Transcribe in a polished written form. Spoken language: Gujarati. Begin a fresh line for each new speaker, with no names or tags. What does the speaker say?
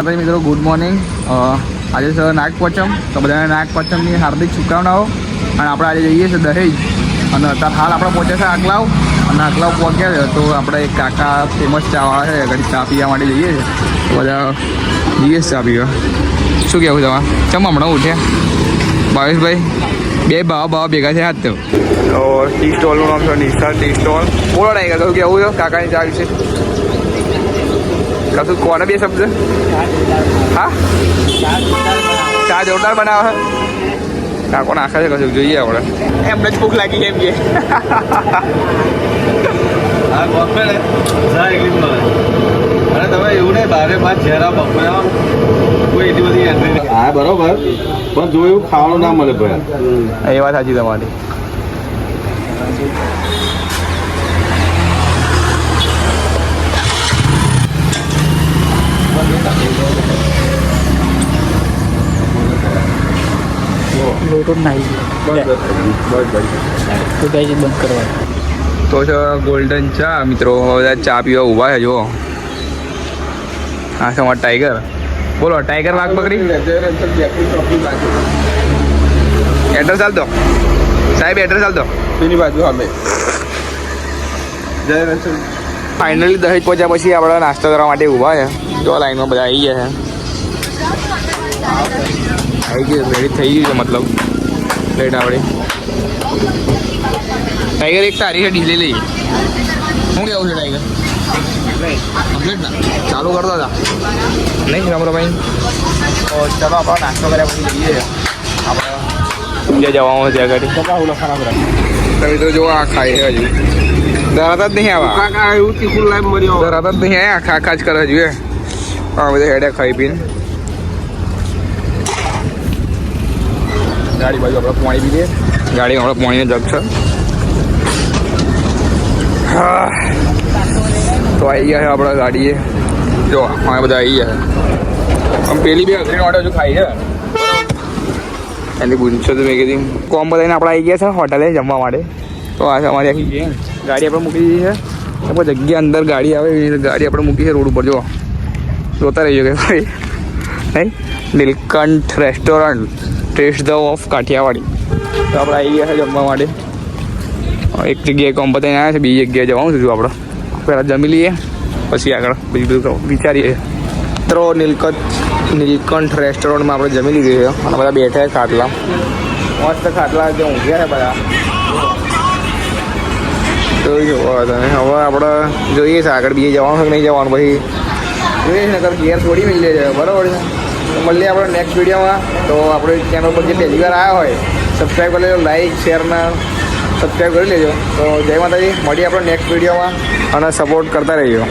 મિત્રો ગુડ મોર્નિંગ. આજે છે નાગપંચમ, તો બધાને નાગપંચમની હાર્દિક શુભકામનાઓ. અને આપણે આજે જઈએ છીએ દહેજ, અને અત્યારે હાલ આપણે પહોંચ્યા છે આગલાવ, અને આગલાવ પહોંચ્યા છે તો આપણે એક કાકા ફેમસ ચાવાળા છે, ઘડી ચા પીવા માટે જઈએ છીએ. તો બધા જઈએ ચા પીવા. શું કહેવું તમારે? ચમ હમણાં ઉઠ્યા ભાવેશભાઈ? બે બાવા ભેગા છે હાથ. તો ટી સ્ટોલનું નામ છે નિશા ટી સ્ટોલ. બોલો ટાઈગર, કશું કહેવું છે કાકાની ચા વિશે? કશું કોને બે શબ્દ? હા, ચા જોરદાર બનાવે છે. કાકો નાખે છે કશું, જોઈએ આપણે. એમને જ ભૂખ લાગી એમ કે
અને તમે એવું નહીં બારે પાંચ ચહેરા બપોરા કોઈ એટલી બધી એન્ટ્રી નહીં. હા બરોબર, પણ જો એવું ખાવાનું ના મળે ભાઈ.
એ વાત સાચી તમારી. લોટો નાઈ બંધ કરવા તો છે ગોલ્ડન ચા. મિત્રો બધા ચા પીવા ઊભા છે. જો હા છે અમારા ટાઈગર. બોલો ટાઈગર વાઘ બકરી. એડ્રેસ ચાલતો સાહેબ, એડ્રેસ ચાલતો
એની બાજુ અમે
ફાઇનલી દહેજ પહોંચ્યા પછી આપણે નાસ્તો કરવા માટે ઊભા છે. જો લાઈનમાં બધા આવી ગયા છે. આવી ગયું, રેડી થઈ ગયું છે. મતલબ પ્લેટ આપણી. ટાઈગર એક તારી છે ડીલે લઈ. શું કેવું છે ટાઈગર? કમ્પ્લીટ ના ચાલુ કરતો હતા નહીં રમરાભાઈ? તો ચાલો આપણે નાસ્તો કર્યા પછી જઈએ આપણે ઊંઝા જવાનું છે આગળ. મિત્રો જો આ ખાય છે હજુ, ધરાતા જ નહીં આવા.
એવું તીખું લાઈવ મળ્યો,
ધરાતા જ નહીં આવ્યા, આખા આખા જ કરે જોઈએ. હા બધા હેડે ખાઈ પીને ગાડી બાજુ આપણે પાણી પીએ. ગાડી આપણે પાણીનો જગ છે. તો આવી ગયા છે આપણા ગાડીએ. જો અમે બધા આવી ગયા છે. આમ પેલી બે હજરી ઓર્ડર હજુ ખાઈ છે એની પૂછો તો મેં કીધી કોમ બધાને આપણે આવી ગયા છે હોટલે જમવા માટે. તો આ છે અમારી આખી ગેંગ. ગાડી આપણે મૂકી દીધી છે. કોઈ જગ્યા અંદર ગાડી આવે એવી ગાડી આપણે મૂકી છે રોડ ઉપર. જો જોતા રહીજો કે ભાઈ નહીં Nilkanth restaurant, taste the of Kathiawadi. તો આપણે આવી ગયા છે જમવા માટે. એક જગ્યાએ કોમ બતાવીને આવ્યા છે, બીજી જગ્યાએ જવાનું છું આપણે. પહેલાં જમી લઈએ પછી આગળ બીજું બધું વિચારીએ. મિત્રો નીલકંઠ રેસ્ટોરન્ટમાં આપણે જમી લીધું છે અને બધા બેઠા છે ખાટલા. મસ્ત ખાટલા જે ઊંઘ્યા છે બધા. જોઈ જવો તમે. હવે આપણે જોઈએ છે આગળ બીજે જવાનું છે કે નહીં જવાનું, પછી જોઈએ છે નકર ઘેર છોડી મળી જાય. બરાબર છે. તો મળીએ આપણે નેક્સ્ટ વિડીયોમાં. તો આપણે ચેનલ પર જે પહેલી વાર આવ્યા હોય સબસ્ક્રાઈબ કરી લેજો, લાઈક શેરના સબસ્ક્રાઈબ કરી લેજો. તો જય માતાજી, મળીએ આપણે નેક્સ્ટ વિડીયોમાં અને સપોર્ટ કરતા રહેજો.